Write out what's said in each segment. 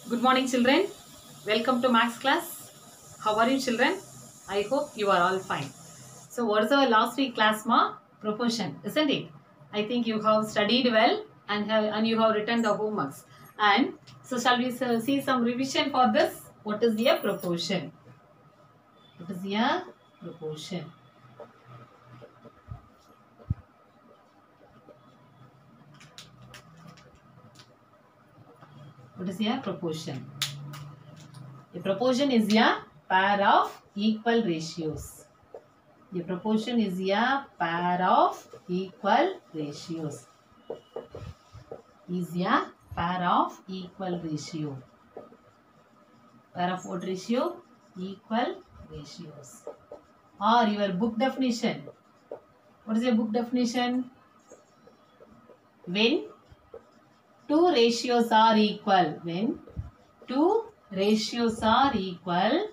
Good morning, children. Welcome to Max class. How are you, children? I hope you are all fine. So, what is our last week class, ma? Proportion, isn't it? I think you have studied well and you have written the homeworks. And so, shall we see some revision for this? What is the proportion? What is the proportion? What is the proportion? A proportion is a pair of equal ratios. The proportion is a pair of equal ratios. Is a pair of equal ratio. Pair of what ratio? Equal ratios. Or your book definition. What is your book definition? When two ratios are equal. When two ratios are equal.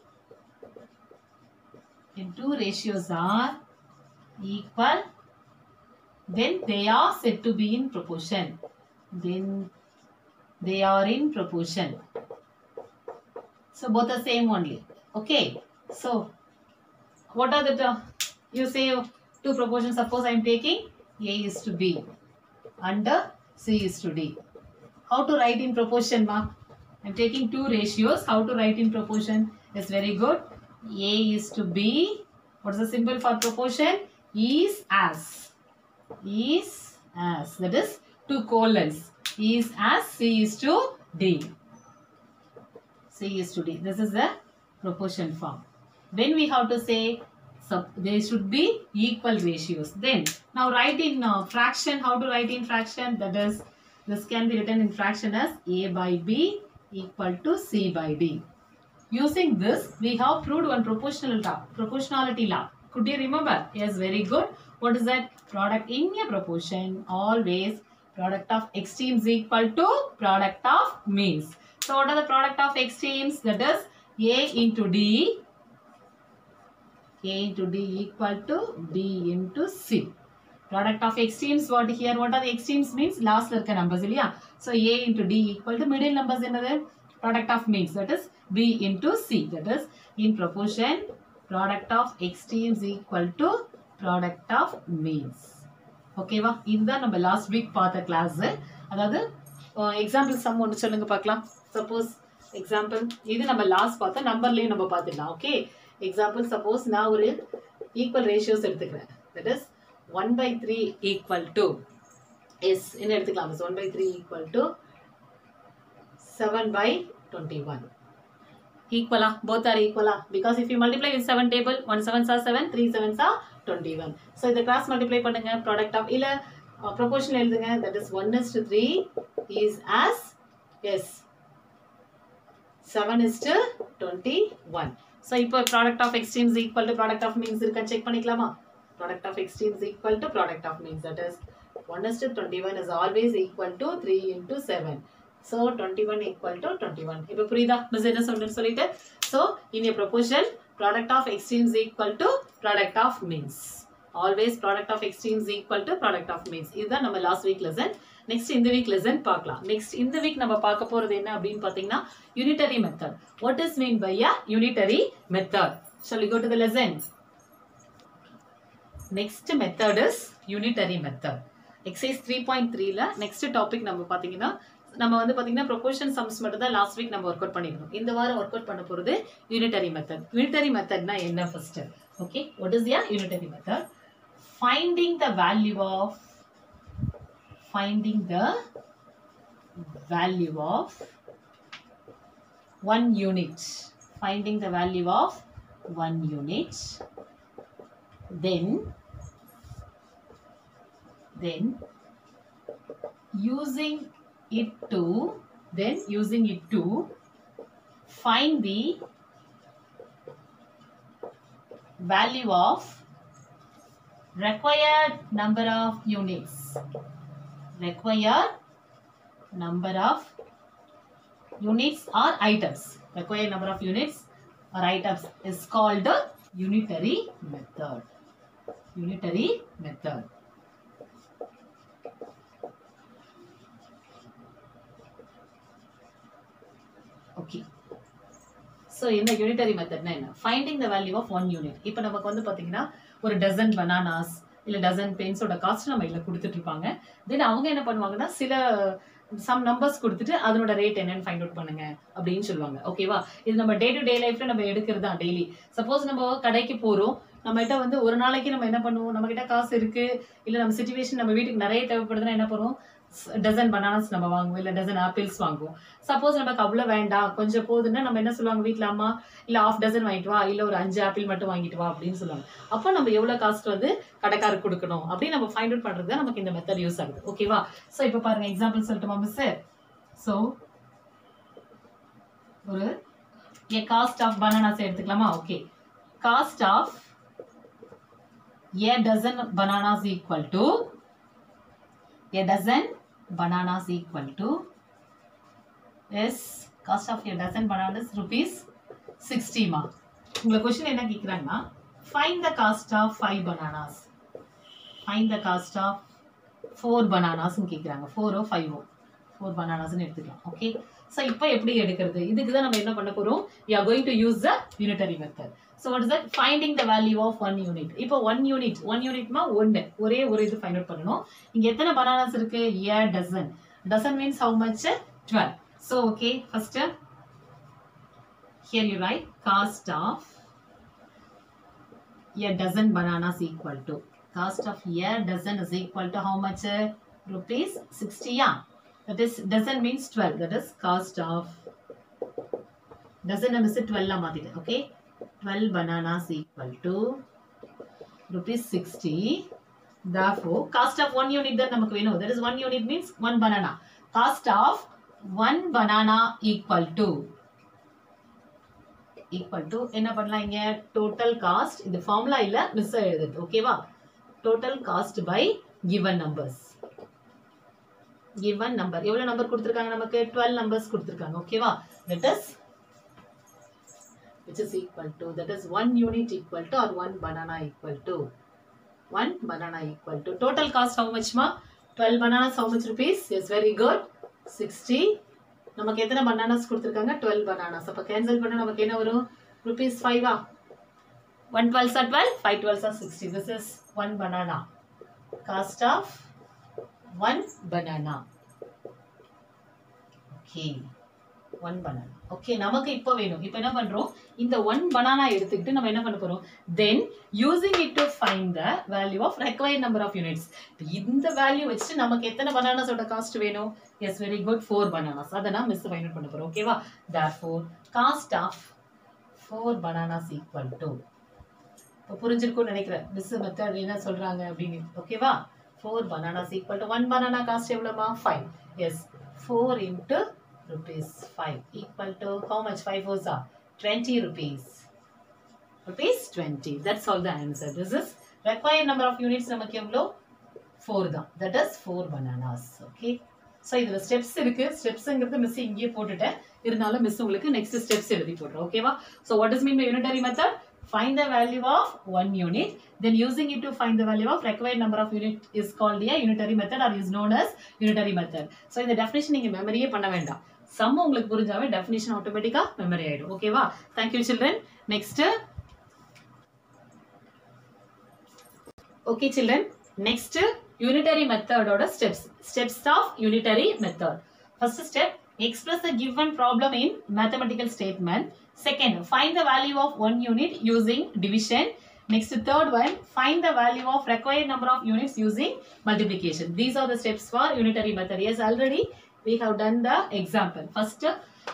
When two ratios are equal, then they are said to be in proportion. Then they are in proportion. So both are same only. Okay. So what are the you say two proportions. Suppose I am taking A is to B and C is to D. How to write in proportion, ma? I am taking two ratios. How to write in proportion? Is very good. A is to B. What is the symbol for proportion? Is as. Is as. That is two colons. Is as C is to D. C is to D. This is the proportion form. When we have to say they should be equal ratios. Then now write in fraction. How to write in fraction? That is, this can be written in fraction as A by B equal to C by D. Using this, we have proved one proportionality law. Could you remember? Yes, very good. What is that? Product in a proportion, always product of extremes equal to product of means. So, what are the product of extremes? That is A into D. A into D equal to B into C. Product of extremes, what here? What are the extremes means? Last numbers. So, A into D equal to middle numbers. Another product of means, that is B into C. That is in proportion, product of extremes equal to product of means. Okay, va? This is the last week part of class. That is example sum one solunga paakalam. Suppose example, this is the last part. Number lane number paathidalam. Okay. Example, suppose now equal ratios எடுத்துக்கிறேன். That is 1 by 3 equal to is என்ன எடுத்துக்கலாம்? 1 by 3 equal to 7 by 21. Equal, both are equal, because if you multiply with 7 table, 1 7s are 7, 3 7s are 21. So இந்த cross multiply பண்ணுங்க, product of இல்ல proportion எழுதுங்க, that is 1 is to 3 is as yes 7 is to 21. So இப்போ product of extremes equal to product of means இருக்கா check பண்ணிக்கலாமா? Product of extremes equal to product of means, that is 1 is to 21 is always equal to 3 into 7. So 21 equal to 21. இப்போ புரியுதா? Miss என்ன சொல்லிட்டு? So in a proportion, product of extremes equal to product of means. Always product of extremes equal to product of means. இதுதான் நம்ம last week lesson. Next இந்த week lesson பார்க்கலாம். Next இந்த week நம்ம பார்க்க போறது என்ன அப்படின்னு பார்த்தீங்கன்னா unitary method. What is mean by a unitary method? Shall we go to the lesson? Next method is unitary method. Exercise 3.3 ல next topic நம்ம பார்த்தீங்கன்னா நம்ம வந்து பாத்தீங்கன்னா proportion sums மட்டும் தான் last week நம்ம work out பண்ணிருக்கோம். இந்த வாரம் work out பண்ண போறது unitary method. Unitary method னா என்ன first? Okay, what is the unitary method? Finding the value of one unit. Finding the value of one unit. Then using it to find the value of required number of units. Required number of units or items. Required number of units or items is called the unitary method. Unitary method. Okay. So என்ன unitary மெத்தட்னா என்ன? Finding the value of one unit. இப்போ நமக்கு வந்து பார்த்தீங்கன்னா ஒரு dozen bananas இல்லை dozen பென்ஸோட காஸ்ட் நம்ம இதில் கொடுத்துட்டு இருப்பாங்க. தென் அவங்க என்ன பண்ணுவாங்கன்னா சில சம் நம்பர்ஸ் கொடுத்துட்டு அதனோட ரேட் என்னன்னு ஃபைண்ட் அவுட் பண்ணுங்க அப்படின்னு சொல்லுவாங்க. ஓகேவா? இது நம்ம டே டு டே லைஃப்ல நம்ம எடுக்கிறது தான் டெய்லி. சப்போஸ் நம்ம கடைக்கு போறோம், நம்ம கிட்ட வந்து ஒரு நாளைக்கு நம்ம என்ன பண்ணுவோம், நம்ம கிட்ட காசு இருக்கு இல்ல நம்ம சிச்சுவேஷன் நம்ம வீட்டுக்கு நிறைய தேவைப்படுதுன்னா என்ன பண்ணுவோம், டசன் பனானாஸ் நம்ம வாங்குவோம் இல்ல டசன் ஆப்பிள்ஸ் வாங்குவோம். சப்போஸ் நமக்கு அவ்வளவு வேண்டாம் கொஞ்சம் போதுன்னா நம்ம என்ன சொல்லுவாங்க வீட்டுல அம்மா, இல்ல ½ டசன் வாங்கிட்டு வா இல்ல ஒரு 5 ஆப்பிள் மட்டும் வாங்கிட்டு வா அப்படின்னு சொல்லுவாங்க. அப்போ நம்ம எவ்வளவு காஸ்ட் வந்து கடைக்காரருக்கு கொடுக்கணும் அப்படின்னு நம்ம ஃபைண்ட் அவுட் பண்றது தான் நமக்கு இந்த மெத்தட் யூஸ் ஆகுது. ஓகேவா? சோ இப்போ பாருங்க எக்ஸாம்பிள் சொல்லட்டுமா மிஸ்? சோ ஒரு காஸ்ட் ஆஃப் பனானாஸ் எடுத்துக்கலாமா? Okay. Cost of a dozen bananas equal to a dozen bananas equal to is cost of a dozen bananas rupees 60 ma. உங்க क्वेश्चन என்ன கேக்குறாங்கன்னா find the cost of 5 bananas, find the cost of 4 bananas னு கேக்குறாங்க. 4 ஓ 5 ஓ 4 bananas னு எடுத்துக்கலாம். Okay. So இப்போ எப்படி எடுக்கிறது? இதுக்கு தான் நம்ம என்ன பண்ண போறோம்? we are going to use the unitary method. So what is that? Finding the value of one unit. இப்போ one unit மா ஒரே ஒரு இது ஃபைண்ட் அவுட் பண்ணனும். இங்க எத்தனை bananas இருக்கு? a dozen. Dozen means how much? 12. So okay, first here you write cost of a dozen bananas equal to, cost of a dozen is equal to how much? Rupees 60. Yeah. That is dozen means 12. That is cost of dozen is 12 la mathidhu. Okay. 12 bananas equal to rupees 60. Therefore, cost of one unit that namakku venu. That is one unit means one banana. Cost of one banana equal to என்ன பண்ணலாம் இங்க? total cost. இந்த formula இல்ல miss எழுதுது. ஓகேவா? total cost by given numbers. given number எவ்வளவு number கொடுத்திருக்காங்க நமக்கு? 12 numbers கொடுத்திருக்காங்க. ஓகேவா? that is which is equal to, that is one unit equal to or one banana equal to, one banana equal to total cost how much ma? 12 bananas how much rupees? Yes, very good, 60. நமக்கு எத்தனை bananas கொடுத்திருக்காங்க? 12 bananas. அப்ப cancel பண்ணா நமக்கு என்ன வரும்? rupees 5 ah? 1 12s are 12, 5 12s are 60. This is one banana. Cost of one banana. Okay, one banana. Okay, நமக்கு இப்போ வேணும். இப்போ என்ன பண்றோம்? இந்த one banana எடுத்துக்கிட்டு நம்ம என்ன பண்ண போறோம்? Then using it to find the value of required number of units. இந்த வேல்யூ வச்சு நமக்கு எத்தனை bananas ஓட காஸ்ட் வேணும்? Yes, very good, 4 bananas. அத நான் மிஸ் ஃபைண்ட் அவுட் பண்ண போறோம். ஓகேவா? Therefore, cost of 4 bananas equal to, இப்போ புரிஞ்சிருக்கும்னு நினைக்கிறேன் மிஸ் மெத்தட் என்ன சொல்றாங்க அப்படின்னு. ஓகேவா? 4 bananas equal to one banana cost எவ்வளவுமா? 5. Yes, 4 into rupees 5 equal to how much? 5 fours are 20 rupees. Rupees 20. That's all the answer. This is required number of units நமக்கு எவ்வளோ? 4 தான். That is 4 bananas. Okay. So இதுல steps இருக்கு. ஸ்டெப்ஸ்ங்கிறது miss இங்கேயே போட்டுட்டேன். இருந்தாலும் miss உங்களுக்கு next steps எழுதி போடுறேன். ஓகேவா? So what is mean by unitary method? Find the value of one unit, then using it to find the value of required number of unit is called a unitary method or is known as unitary method. So இந்த definition நீங்க மெமரியே பண்ண வேண்டாம். Some உங்களுக்கு புரிஞ்சாவே definition ஆட்டோமேட்டிக்கா memory ஆயிடும். ஓகேவா? Thank you children. Next. Okay children. Next unitary method oda steps. Steps of unitary method. First step, express the given problem in mathematical statement. Second, find the value of one unit using division. Next, third one, find the value of required number of units using multiplication. These are the steps for unitary method. Yes, already we have done the example. First,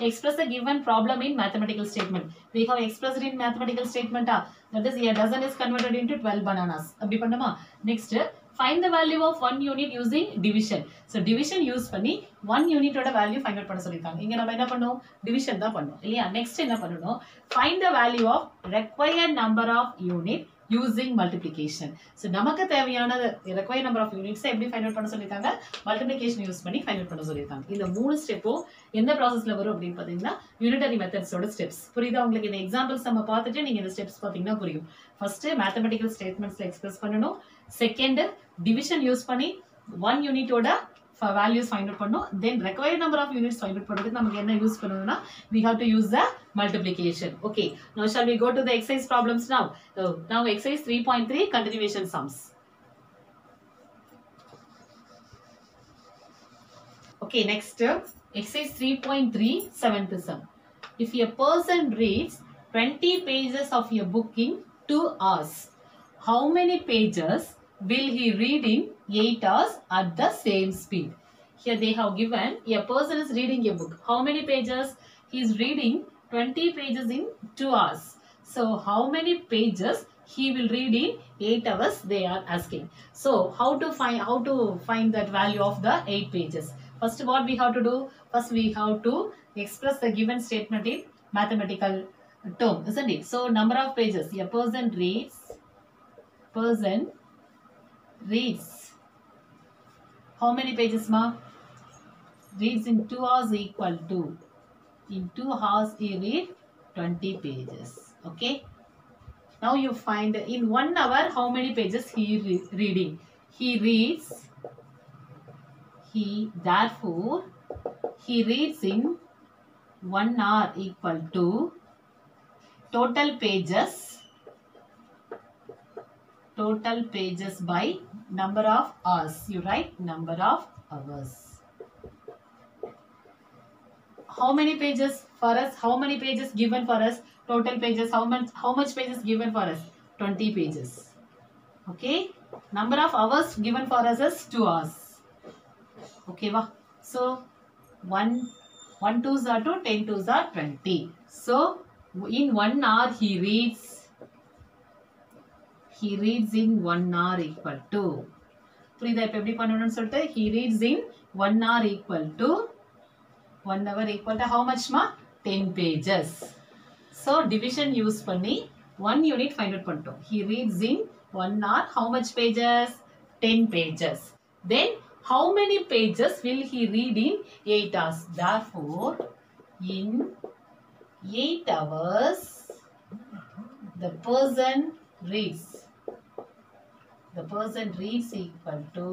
express the given problem in mathematical statement. We have expressed in mathematical statement. That is, a dozen is converted into 12 bananas. Abhi pannama. Next, find the value of one unit using division. So division use பண்ணி one unit ஓட value find out பண்ண சொல்லிருக்காங்க. இங்க நம்ம என்ன பண்ணோம்? division தான் பண்ணோம். இல்லையா? next என்ன பண்ணணும்? Find the value of required number of unit using multiplication. So நமக்கு தேவையான required number of units எப்படி find out பண்ண சொல்லிருக்காங்க? multiplication யூஸ் பண்ணி find out பண்ண சொல்லிருக்காங்க. இந்த மூணு ஸ்டெப்பும் எந்த ப்ராசஸ்ல வரும் அப்படின்னு பாத்தீங்கன்னா unitary methods ஓட ஸ்டெப்ஸ். புரியுதா உங்களுக்கு? இந்த எக்ஸாம்பிள்ஸ் நம்ம பார்த்துட்டு நீங்க இந்த ஸ்டெப்ஸ் பாத்தீங்கன்னா புரியும். ஃபர்ஸ்ட் மேத்தமெட்டிக்கல் ஸ்டேட்மெண்ட்ஸ்ல எக்ஸ்பிரஸ் பண்ணனும். செகண்ட் டிவிஷன் யூஸ் பண்ணி one unit ஓட values find out பண்ணோம். Then required number of units find out பண்றதுக்கு நமக்கு என்ன யூஸ் பண்ணனும்னா we have to use the multiplication. Okay, now shall we go to the exercise problems now? Now exercise 3.3 continuation sums. Okay, next exercise 3.3 seventh sum. If a person reads 20 pages of a book in 2 hours, how many pages will he read in 8 hours at the same speed? Here they have given a person is reading a book. How many pages? He is reading 20 pages in 2 hours. So how many pages he will read in 8 hours they are asking. So how to find that value of the 8 pages? First what we have to do? First we have to express the given statement in mathematical term, isn't it? So number of pages. A person reads how many pages ma? Reads in 2 hours equal to, in 2 hours he read 20 pages. Okay, now you find in 1 hour how many pages he reading. Therefore he reads in 1 hour equal to total pages by number of hours. You write number of hours. How many pages for us? How many pages given for us? Total pages. How much pages given for us? 20 pages. Okay. Number of hours given for us is 2 hours. Okay, va? So 1 2s are 2, 10 2s are 20. So in 1 hour he reads in 1 hour equal to, புரியுதா இப்ப எப்படி பண்ணனும்னு சொல்லிட்டு, he reads in 1 hour equal to 1 hour equal to how much ma? 10 pages. So division use பண்ணி 1 unit find out பண்ணிட்டோம். He reads in 1 hour how much pages? 10 pages. Then how many pages will he read in 8 hours? Therefore in 8 hours the person reads equal to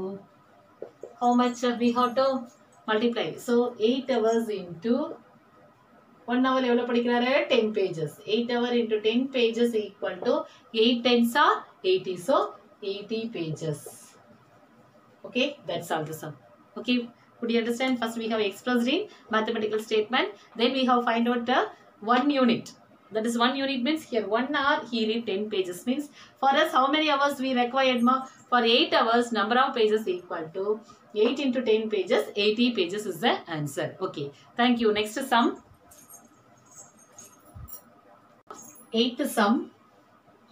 how much we have to multiply. So 8 hours into 1 hour எவ்வளவு படிக்கிறாரு? 10 pages. 8 hour into 10 pages equal to 8 tens are 80. So 80 pages. Okay, that's all the sum. Okay, could you understand? First we have expressed in mathematical statement. Then we have find out the 1 unit. That is 1 unit means here 1 hour he read 10 pages means for us how many hours we required ma? For 8 hours number of pages equal to 8 into 10 pages, 80 pages is the answer. Okay, thank you. Next sum. 8th sum.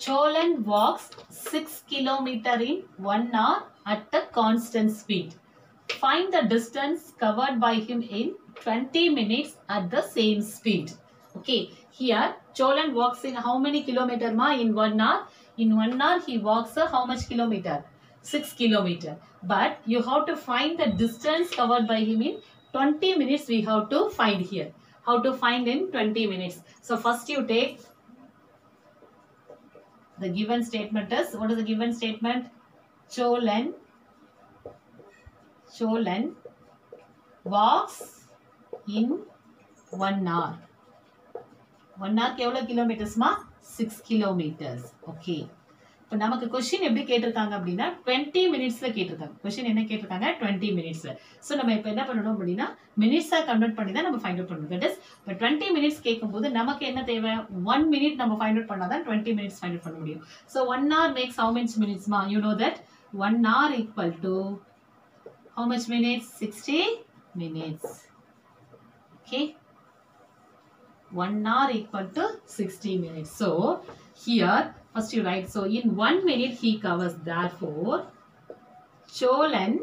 Cholan walks 6 km in 1 hour at a constant speed. Find the distance covered by him in 20 minutes at the same speed. Okay, here Cholan walks in how many kilometer ma? In 1 hour. In 1 hour he walks how much kilometer? 6 kilometer. But you have to find the distance covered by him in 20 minutes we have to find here. How to find in 20 minutes? So first you take the given statement is, what is the given statement? Cholan walks in 1 hour. 1 hour எவ்வளவு kilometers ma? 6 kilometers. Okay. இப்போ நமக்கு question எப்படி கேட்டிருக்காங்க அப்படினா 20 மினிட்ஸ்ல கேட்டிருக்காங்க. Question என்ன கேட்டிருக்காங்க? 20 மினிட்ஸ்ல. சோ நம்ம இப்போ என்ன பண்ணனும் அப்படினா மினிட்ஸா கன்வர்ட் பண்ணி தான் நம்ம ஃபைண்ட் அவுட் பண்ணனும். தட் இஸ் இப்போ 20 மினிட்ஸ் கேக்கும்போது நமக்கு என்ன தேவை? 1 மினிட் நம்ம ஃபைண்ட் அவுட் பண்ணா தான் 20 மினிட்ஸ் ஃபைண்ட் அவுட் பண்ண முடியும். So 1 hour makes how many minutes ma? You know that 1 hour equal to how much minutes? 60 minutes. Okay. 1 hour equal to 60 minutes. So here first you write, so in 1 minute he covers, therefore Cholan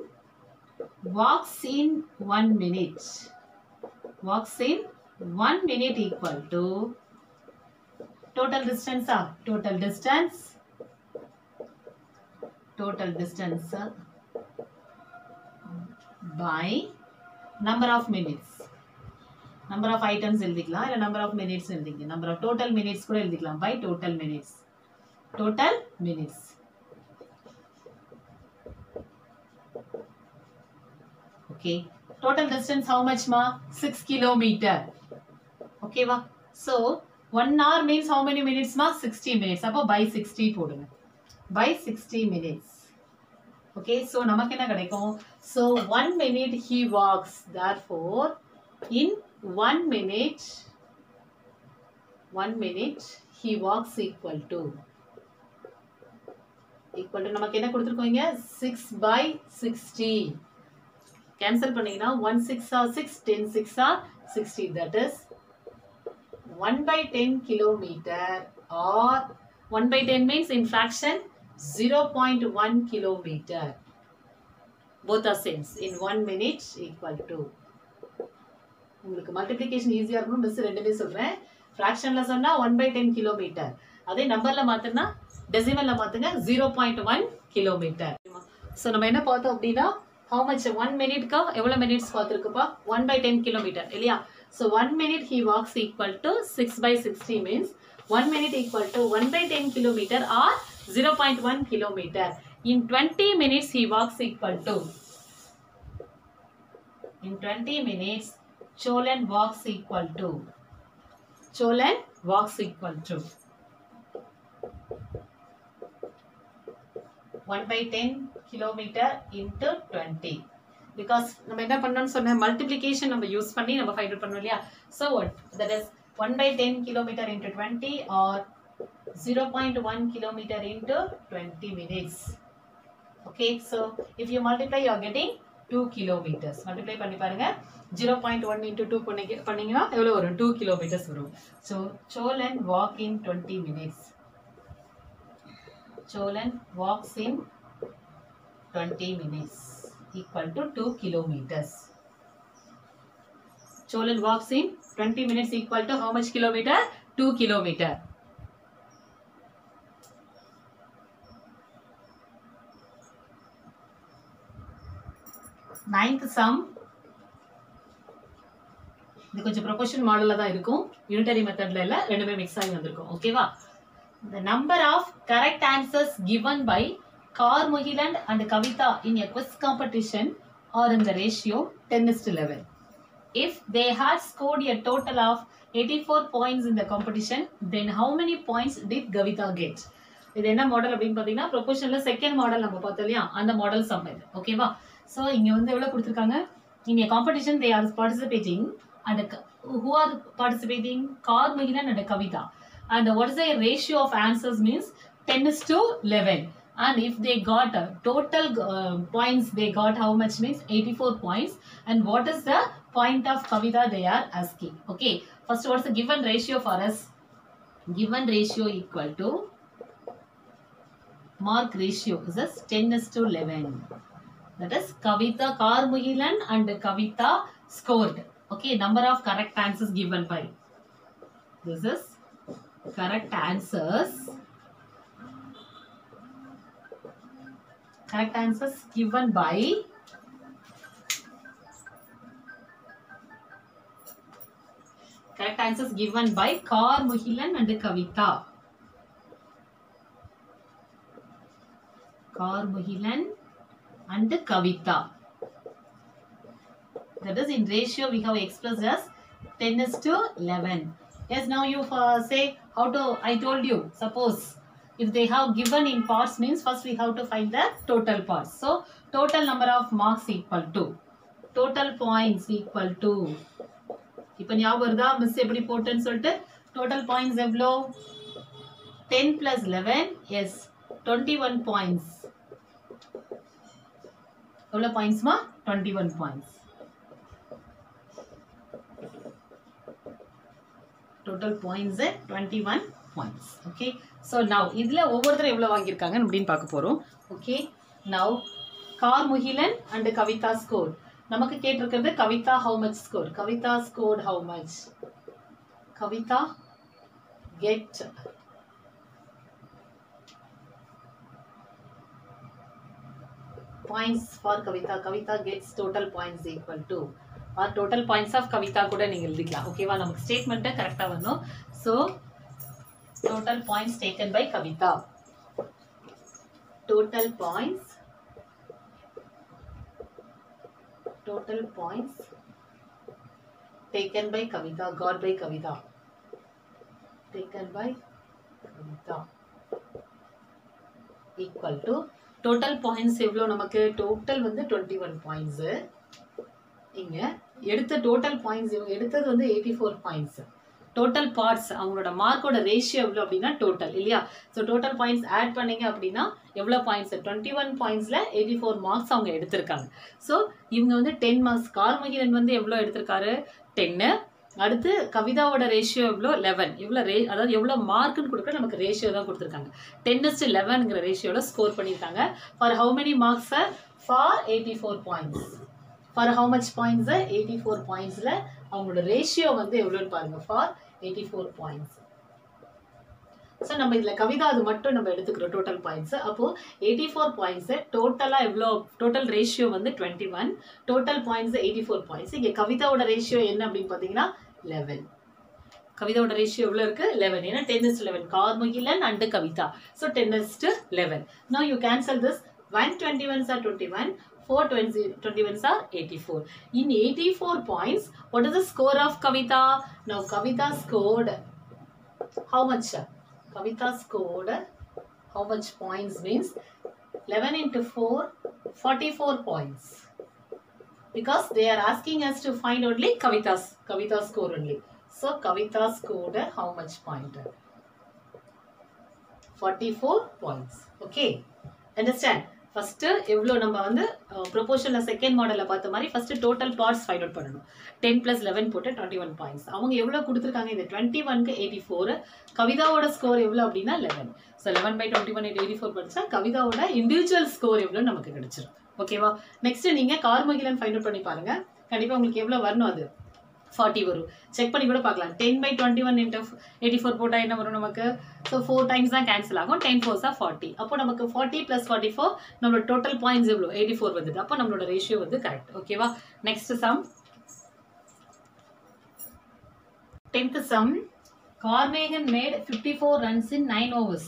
walks in 1 minute. Walks in 1 minute equal to total distance by number of minutes. Number of items எழுதிக்கலாம் இல்ல number of minutes எழுதிக்கலாம். Number of total minutes கூட எழுதிக்கலாம் by total minutes. Okay, total distance how much ma? 6 kilometer. Okay va? So 1 hour means how many minutes ma? 60 minutes. அப்போ by 60 போடுங்க. By 60 minutes. Okay, so நமக்கு என்ன கிடைக்கும்? So 1 minute he walks. Therefore, in 1 minute he walks equal to நமக்கு என்ன கொடுத்திருக்கோங்க? 6 by 60. Cancel பண்ணீங்கன்னா 1 6 are 6, 10 6 are 60. That is 1 by 10 kilometer, or 1 by 10 means in fraction 0.1 kilometer. Both are same. In 1 minute equal to. உங்களுக்கு multiplication ஈஸியா இருக்கும். Miss ரெண்டுமே சொல்றேன். ஃபிராக்ஷன்ல சொன்னா 1 by 10 kilometre. அதே நம்பர்ல மாத்துனா டெசிமல்ல மாத்துங்க 0.1 கிலோமீட்டர். சோ நம்ம என்ன பார்த்தோம் அப்படினா how much 1 minute ka எவ்வளவு minutes பார்த்திருக்குப்பா? 1 by 10 kilometer இல்லையா? So 1 minute he walks equal to 6 by 60 means 1 minute equal to 1 by 10 kilometer or 0.1 kilometer. In 20 minutes he walks equal to. In 20 minutes Cholan walks equal to. Cholan walks equal to 1 by 10 kilometer into 20. Because நம்ம என்ன பண்ணனும் சொன்ன multiplication நம்ம use பண்ணி நம்ம find out பண்ணோம் இல்லையா? So what? That is 1 by 10 kilometer into 20 or 0.1 kilometer into 20 minutes. Okay, so if you multiply you are getting 2 kilometers. Multiply பண்ணி பாருங்க. 0.1 into 2 பண்ணீங்கன்னா எவ்வளவு வரும்? 2 kilometers வரும். So Cholan walk in 20 minutes. Cholan walks in 20 minutes equal to 2 kilometers. Cholan walks in 20 minutes equal to how much kilometer? 2 kilometer. Ninth sum. இது கொஞ்சம் proportion மாடல்ல தான் இருக்கும். யூனிட்டரி மெத்தட்ல இல்ல, ரெண்டுமே மிக்ஸ் ஆகி வந்திருக்கும். ஓகேவா? The number of correct answers given by Carmugiland and Kavita in a quiz competition are in the ratio 10:11. If they had scored a total of 84 points in the competition, then how many points did Kavita get? இது என்ன model அப்படினு பாத்தீங்கன்னா proportionல second model நம்ம பார்த்தோம் இல்லையா? அந்த model some இது. ஓகேவா? சோ இங்க வந்து எவ்வளவு கொடுத்திருக்காங்க? In a competition they are participating and who are participating? Carmugiland and Kavita. And what is the ratio of answers means 10:11. And if they got total points, they got how much means 84 points. And what is the point of Kavita they are asking? Okay, first what's the given ratio for us? Given ratio equal to mark ratio is 10:11. That is Kavita, Carmugiland and Kavita scored. Okay, number of correct answers given by. This is correct answers. Correct answers given by Carmugiland and Kavita. Carmugiland and Kavita. That is in ratio we have expressed as 10:11. Yes, now you say how to, I told you, suppose if they have given in parts means first we have to find the total parts. So total number of marks equal to total points equal to. இப்போ ஞாபகம் வருதா miss எப்படி போட்டேன்னு சொல்லிட்டு? total points எவ்வளோ? 10 plus 11 yes 21 points. எவ்வளோ pointsமா? 21 points. Total points 21 points. Okay, so now இதுல ஒவ்வொருத்தரும் எவ்வளவு வாங்கியிருக்காங்க அப்படின்னு பார்க்க போறோம். Okay, now Carmugiland and Kavita scored. நமக்கு கேட்டிருக்கிறது Kavita how much scored? Kavita scored how much? Kavita get points for Kavita. Kavita gets total points equal to or total points of Kavita கூட நீங்க எழுதிக்கலாம். ஓகேவா? நமக்கு ஸ்டேட்மென்ட் கரெக்ட்டா வரணும். So total points taken by Kavita. Total points total points taken by Kavita, got by Kavita, taken by Kavita equal to total points எவ்வளோ நமக்கு total வந்து 21 points. இங்க எடுத்த total points இவங்க எடுத்தது வந்து 84 points. total parts அவங்களோட மார்க்கோட ரேஷியோ எவ்வளோ அப்படின்னா total இல்லையா. ஸோ total points ஆட் பண்ணீங்க அப்படின்னா எவ்வளோ பாயிண்ட்ஸ் 21 பாயிண்ட்ஸில் 84 மார்க்ஸ் அவங்க எடுத்திருக்காங்க. ஸோ இவங்க வந்து 10 மார்க்ஸ். கார்மகிலன் வந்து எவ்வளோ எடுத்திருக்காரு 10. அடுத்து கவிதாவோட ரேஷியோ எவ்வளோ 11. எவ்வளோ அதாவது எவ்வளோ மார்க்குன்னு கொடுக்க நமக்கு ரேஷியோ தான் கொடுத்துருக்காங்க. 10:11ங்கிற ரேஷியோவில் ஸ்கோர் பண்ணியிருக்காங்க. For how many marks for 84 points. For how much points 84 பாயிண்ட்ஸில் அவங்களோட ரேஷியோ வந்து எவ்வளோன்னு பாருங்க. For 84 points. ஸோ நம்ம இதில் கவிதா அது மட்டும் நம்ம எடுத்துக்கிறோம் டோட்டல் பாயிண்ட்ஸ். அப்போது 84 பாயிண்ட்ஸு டோட்டலாக எவ்வளோ டோட்டல் ரேஷியோ வந்து 21, டோட்டல் பாயிண்ட்ஸ் 84 பாயிண்ட்ஸ். இங்கே கவிதாவோட ரேஷியோ என்ன அப்படின்னு பார்த்தீங்கன்னா 11. கவிதாவோட ரேஷியோ எவ்வளோ இருக்குது 11. ஏன்னா 10:11 Karmagilan and Kavitha. So 10:11. Now you cancel this. 121s are 21. 421s are 84. In 84 points, what is the score of Kavita? Now Kavita scored how much? Kavita scored how much points means 11 into 4, 44 points. Because they are asking us to find only Kavita score only. So Kavita scored how much point? 44 points. Okay. Understand? First எவ்வளோ நம்ம வந்து ப்ரொபோர்ஷனில் second மாடலில் பார்த்த மாதிரி first total parts find out பண்ணணும். 10 + 11 போட்டு 21 points. அவங்க எவ்வளோ கொடுத்துருக்காங்க இந்த 21க்கு 84. கவிதாவோட ஸ்கோர் எவ்வளோ அப்படின்னா 11. ஸோ 11/21 84 படித்தா கவிதாவோட இண்டிவிஜுவல் ஸ்கோர் எவ்வளோ நமக்கு கிடைச்சிடும். ஓகேவா. நெக்ஸ்ட் நீங்கள் கார்மகிலன் ஃபைண்ட் அவுட் பண்ணி பாருங்க. கண்டிப்பாக உங்களுக்கு எவ்வளோ வரணும் அது 40 வரும். செக் பண்ணி கூட பார்க்கலாம். 10/21 into 84 போட்டால் என்ன வரும் நமக்கு. ஸோ 4 டைம்ஸ் தான் கேன்சல் ஆகும். 10 4s are 40. அப்போ நமக்கு 40 + 44 நம்மளோட டோட்டல் பாயிண்ட்ஸ் எவ்வளோ 84 வந்துட்டு. அப்போ நம்மளோட ரேஷியோ வந்து கரெக்ட். ஓகேவா. Next sum 10th sum. Carmagen made 54 runs in 9 overs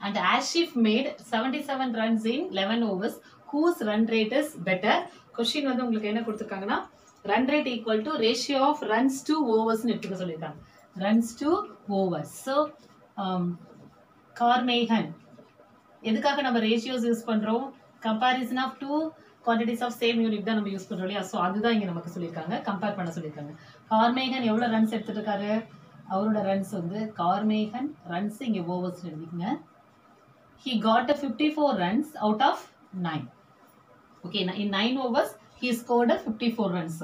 and Ashif made 77 runs in 11 overs. Whose run rate is better? Question வந்து உங்களுக்கு என்ன கொடுத்துருக்காங்கன்னா run rate equal to ratio of runs to overs னு எடுத்துக்க சொல்லியிருக்காங்க. runs to overs. So Carmagen எதுக்காக நம்ம ratios use பண்றோம்? comparison of two quantities of same unit தான் நம்ம யூஸ் பண்றோம் இல்லையா. ஸோ அதுதான் இங்கே நமக்கு சொல்லியிருக்காங்க, கம்பேர் பண்ண சொல்லியிருக்காங்க. கார்மேகன் எவ்வளோ ரன்ஸ் எடுத்துட்டு இருக்காரு? அவரோட ரன்ஸ் வந்து கார்மேகன் ரன்ஸ் இங்கே overs எழுதிக்கங்க. he got a 54 runs out of 9. Okay, in 9 overs he scored a 54 runs.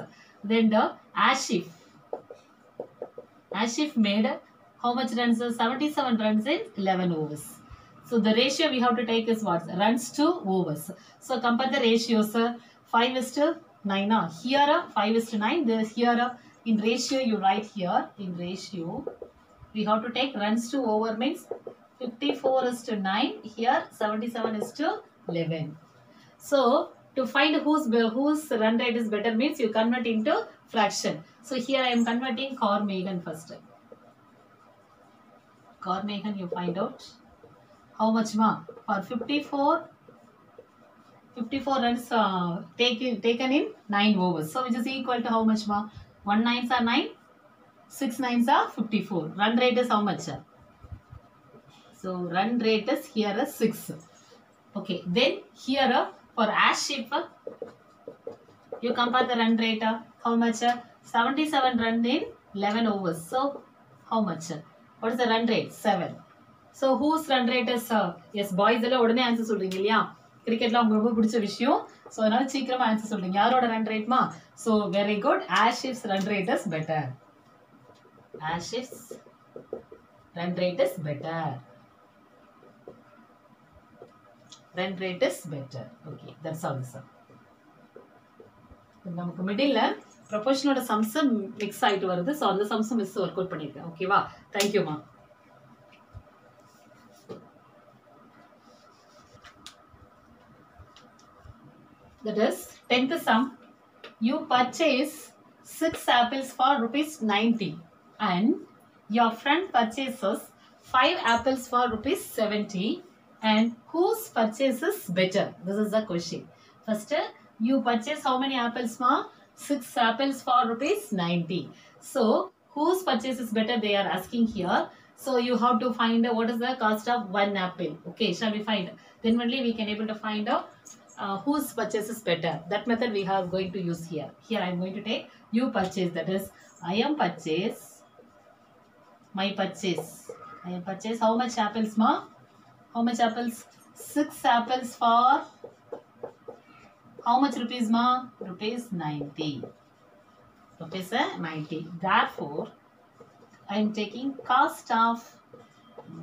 Then the Ashif made how much runs? 77 runs in 11 overs. So the ratio we have to take is what? Runs to overs. So compare the ratios. 5:9. Here 5:9. This here in ratio you write here. In ratio we have to take runs to over means 54:9. Here 77:11. So to find whose run rate is better means you convert into fraction. So here I am converting Carmagen first. Carmagen you find out how much ma? For 54 runs taken in 9 overs. So which is equal to how much ma? 1 9s are 9, 6 9s are 54. Run rate is how much? So run rate is here is 6. Okay, then here for Ashif you compare the run rate. How much? 77 run in 11 overs. So how much? What is the run rate? 7. So whose run rate is? Yes, boys எல்லாம் உடனே answer சொல்றீங்க இல்லையா. கிரிக்கெட்ல உங்களுக்கு ரொம்ப பிடிச்ச விஷயம். So அதனால சீக்கிரமா ஆன்சர் சொல்றீங்க. யாரோட ரன் ரேட்மா? So very good. Ashif's run rate is better. Ashif's run rate is better. Run rate is better. Okay, that's all the sum. நமக்கு மிடில் ப்ரொபோர்ஷனோட சம்ஸ் மிக்ஸ் ஆயிட்டு வருது. ஸோ அந்த சம்ஸ் மிஸ் ஒர்க் அவுட் பண்ணியிருக்கேன். ஓகேவா. தேங்க்யூமா. That is 10th sum. You purchase 6 apples for ₹90 and your friend purchases 5 apples for ₹70 and whose purchase is better? This is the question. First, you purchase how many apples ma? 6 apples for rupees 90. So, whose purchase is better they are asking here. So, you have to find out what is the cost of 1 apple. Okay, shall we find? Then only we can able to find out whose purchase is better. That method we are going to use here. Here I am going to take you purchase, that is I am purchase, my purchase. I am purchase how much apples ma? How much apples? 6 apples for how much rupees ma? Rupees 90. Rupees 90. Therefore, I am taking cost of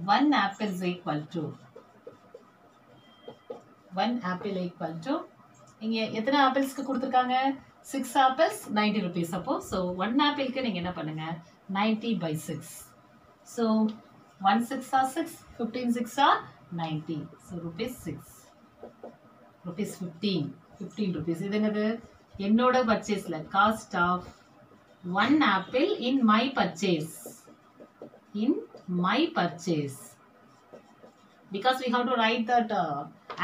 1 apple is equal to 1 apple equal to இங்க எத்தனை ஆப்பிள்ஸ்க்கு கொடுத்திருக்காங்க 6 apples 90 rupees அப்போ so 1 appleக்கு நீங்க என்ன பண்ணுங்க 90 by 6 so 1 6 are 6 15 6 are 90 so rupees 6 rupees 15 rupees இது என்னது என்னோட பர்ச்சேஸ்ல cost of 1 apple in my purchase because we have to write that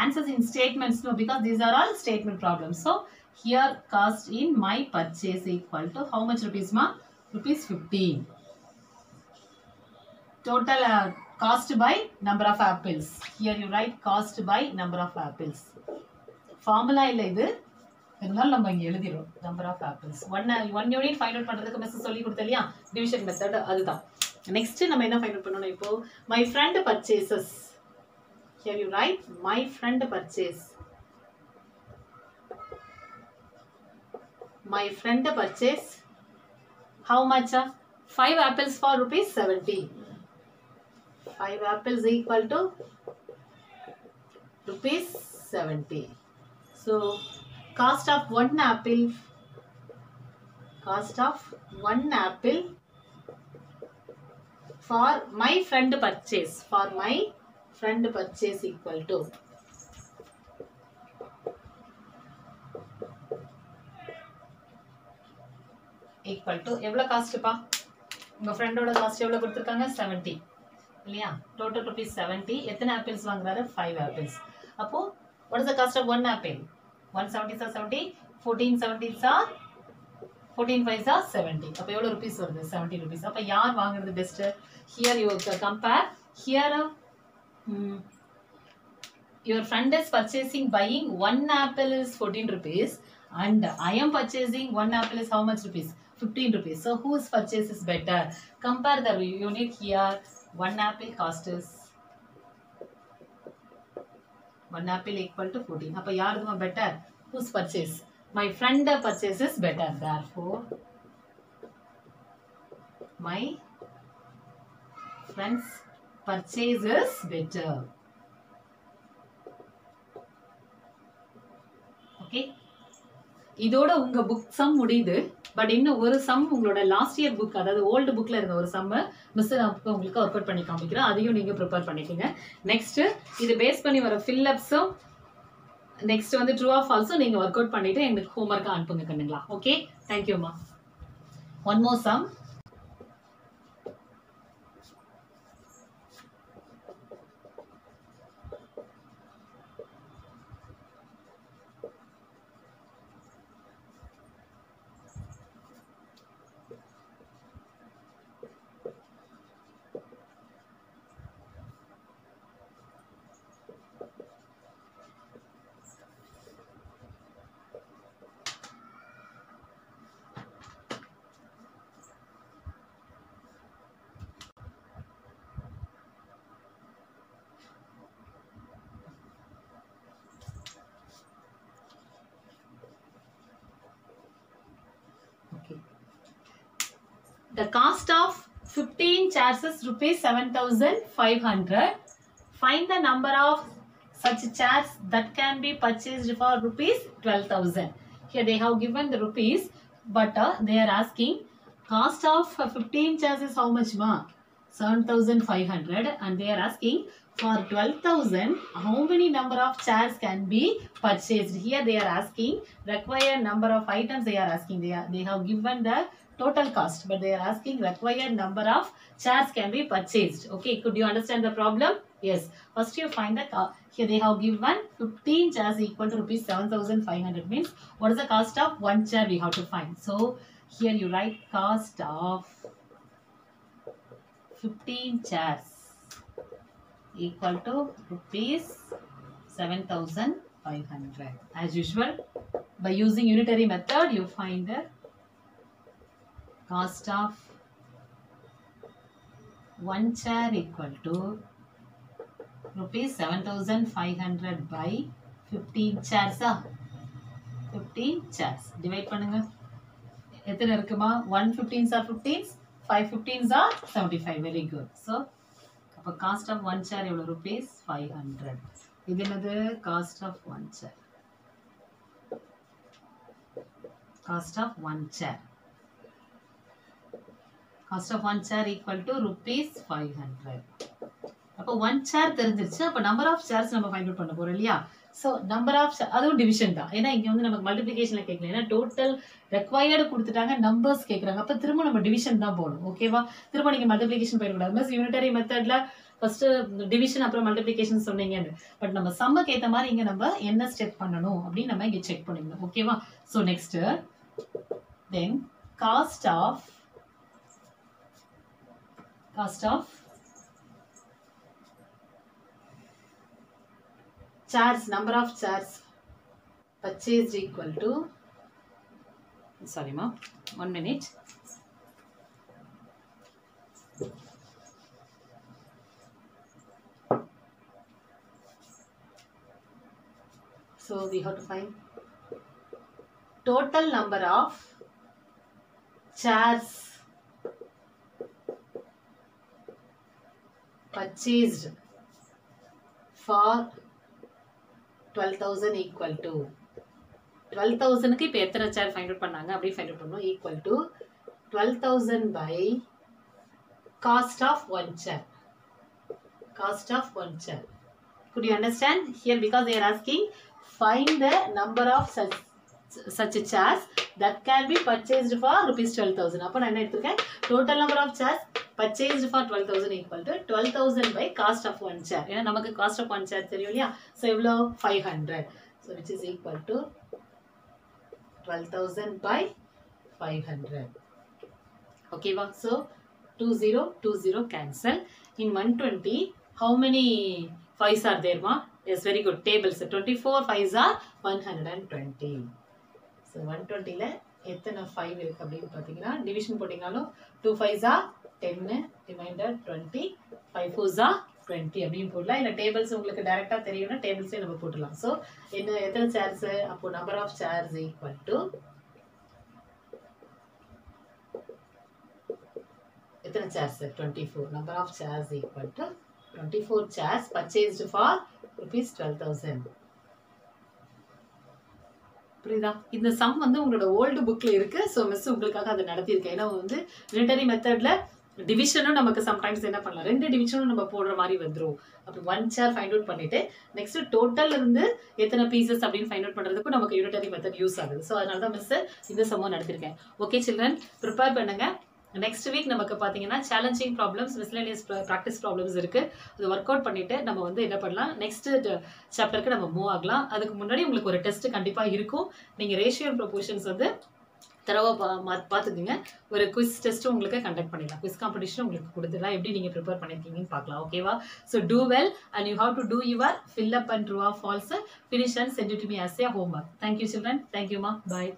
answers in statements no because these are all statement problems so here cost in my purchase equal to how much rupees ma rupees 15 total cost by number of apples here you write cost by number of apples formula illa idu இருந்தாலும் நம்ம இங்க எழுதிரோம் number of apples one unit find out பண்றதுக்கு miss சொல்லி கொடுத்தலையா division method அதுதான் next நம்ம என்ன find out பண்ணனும் இப்போ my friend purchases here you write my friend purchase how much 5 apples for rupees 70 5 apples equal to rupees 70 so cost of 1 apple for my friend purchase equal to எவ்வளவு cost பா உங்க ஃப்ரெண்டோட cost எவ்வளவு கொடுத்திருக்காங்க 70 இல்லையா total rupees 70 எத்தனை apples வாங்குறாரு 5 apples அப்போ what is the cost of 1 apple 170 is 70 14 70s are 14 5s are 70 அப்ப எவ்வளவு rupees வருது 70 rupees அப்ப யார் வாங்குறது best here you compare here your friend is buying 1 apple is 14 rupees and I am purchasing 1 apple is how much rupees 15 rupees so whose purchase is better compare the unit here 1 apple cost is 1 apple equal to 14 அப்ப யாருதுமா better whose purchase my friend purchase is better therefore my friend's purchase is better okay இதோட உங்க book some முடியுது but இன்னும் ஒரு some உங்களோட last year book அதாவது old புக்ல இருந்த ஒரு சம் மிஸ் உங்களுக்கு ஒர்க் அவுட் பண்ணி காமிக்கிறேன் அதையும் நீங்க ப்ரிப்பேர் பண்ணிக்கோங்க நெக்ஸ்ட் இது பேஸ் பண்ணி வர ஃபில் அப்ஸும் நெக்ஸ்ட் வந்து ட்ரூ ஆர் ஃபால்ஸும் நீங்க ஒர்க் அவுட் பண்ணிட்டு எனக்கு ஹோம்வொர்க் அனுப்புங்க கண்ணுங்களா ஓகே தேங்க்யூம்மா one more sum The cost of 15 chairs is rupees 7,500. Find the number of such chairs that can be purchased for rupees 12,000. Here they have given the rupees, but they are asking cost of 15 chairs is how much ma? 7,500 and they are asking for 12,000 how many number of chairs can be purchased. Here they are asking required number of items they are asking. They have given the total cost but they are asking required number of chairs can be purchased. Okay, could you understand the problem? Yes. First you find that here they have given 15 chairs equal to rupees 7,500 means what is the cost of one chair we have to find. So here you write cost of 15 chairs equal to rupees 7,500. As usual, by using unitary method, you find the cost of one chair equal to rupees 7,500 by 15 chairs. 15 chairs. Divide பண்ணுங்க. எத்தனை இருக்குமா? 1 15s are 15s, 5 15s are 75. Very good. So, அப்ப cost of one chair எவ்வளவு rupees 500. இது என்னது? Cost of one chair. Cost of one chair. Cost of one chair equal to rupees 500. அப்போ one chair தெரிஞ்சிருச்சு. அப்போ number of chairs நம்ம find out பண்ண போறோம் இல்லையா? So number of அதுவும் டிவிஷன் தான். ஏன்னா இங்க வந்து நமக்கு மல்டிப்ளிகேஷன்ல கேட்கல. ஏன்னா டோட்டல் ரெக்வயர்டு கொடுத்துட்டாங்க, நம்பர்ஸ் கேட்கறாங்க. அப்ப திரும்ப நம்ம டிவிஷன் தான் போடணும். ஓகேவா? திரும்ப நீங்க மல்டிப்ளிகேஷன் போயிடக்கூடாது. மிஸ் யூனிட்டரி மெத்தட்ல ஃபர்ஸ்ட் டிவிஷன் அப்புறம் மல்டிப்ளிகேஷன் சொன்னீங்கன்னு. பட் நம்ம சம்முக்கு ஏத்த மாதிரி இங்க நம்ம என்ன ஸ்டெப் பண்ணணும் அப்படின்னு நம்ம இங்க செக் பண்ணிக்கணும். ஓகேவா? So next then cost of chairs, number of chairs purchased equal to, sorry ma, 1 minute. So we have to find total number of chairs purchased for 12,000 equal to 12,000 க்கு இப்ப எத்தனை சேர் ஃபைண்ட் அவுட் பண்ணாங்க அப்படி find out பண்ணனும் equal to 12,000 by cost of one chair. Cost of one chair. Could you understand here, because they are asking find the number of such chairs that can be purchased for rupees 12,000. அப்ப நான் என்ன எடுத்துக்கேன்? Total number of chairs purchased for 12,000 equal to 12,000 by cost of one chair. ஏன்னா நமக்கு cost of one chair தெரியும் இல்லையா? So எவ்வளோ? 500. So which is equal to 12,000 by 500. Okay, so 20 cancel. In 120, how many 5s are there, ma? Yes, very good. Tables. 24 5s are 120. So 120 ல எத்தனை 5 இருக்கு அப்படின்னு பாத்தீங்கன்னா டிவிஷன் போட்டீங்கனாலும் 2 5s are 10, remainder 20, 5 4s are 20 அப்படின்னு போடலாம். இல்ல டேபிள்ஸ் உங்களுக்கு டைரக்டா தெரியும்னா டேபிள்ஸே நம்ம போடலாம். சோ என்ன எத்தனை சேர்ஸ்? அப்போ number of chairs equal to எத்தனை chairs? 24. Number of chairs equal to 24 chairs purchased for rupees 12,000. புரியுதா? இந்த சம் வந்து உங்களோட ஓல்டு புக்ல இருக்கு. சோ மிஸ் உங்களுக்காக அதை நடத்தியிருக்கேன். ஏன்னா வந்து யூனிட்டரி மெத்தட்ல டிவிஷனும் நமக்கு சம்டைம்ஸ் என்ன பண்ணலாம், 2 டிவிஷனும் நம்ம போடுற மாதிரி வந்துரும். அப்ப 1 சேர் ஃபைண்ட் அவுட் பண்ணிட்டு நெக்ஸ்ட் டோட்டல் இருந்து எத்தனை பீசஸ் அப்படின்னு ஃபைண்ட் அவுட் பண்றதுக்கு நமக்கு யூனிட்டரி மெத்தட் யூஸ் ஆகுது. சோ அதனால தான் மிஸ் இந்த சம்ம நடத்திருக்கேன். ஓகே சில்ட்ரன், ப்ரிப்பேர் பண்ணுங்க. நெக்ஸ்ட் வீக் நமக்கு பாத்தீங்கன்னா challenging problems, miscellaneous practice problems இருக்கு. அது ஒர்க் அவுட் பண்ணிட்டு நம்ம வந்து என்ன பண்ணலாம், நெக்ஸ்ட் சாப்டருக்கு நம்ம மூவ் ஆகலாம். அதுக்கு முன்னாடி உங்களுக்கு ஒரு டெஸ்ட் கண்டிப்பா இருக்கும். நீங்க ரேஷியோ அண்ட் ப்ரொபோர்ஷன்ஸ் வந்து தரவா பாத்துக்குங்க. ஒரு குவிஸ் டெஸ்ட் உங்களுக்கு கண்டக்ட் பண்ணிடலாம். குவிஸ் காம்படிஷன் உங்களுக்கு கொடுத்துடலாம். எப்படி நீங்க ப்ரிப்பேர் பண்ணிருக்கீங்கன்னு பார்க்கலாம். ஓகேவா? So do well and you have to do your fill up and true or false, finish and send to me as a homework. Thank you children. தேங்க்யூமா. பாய்.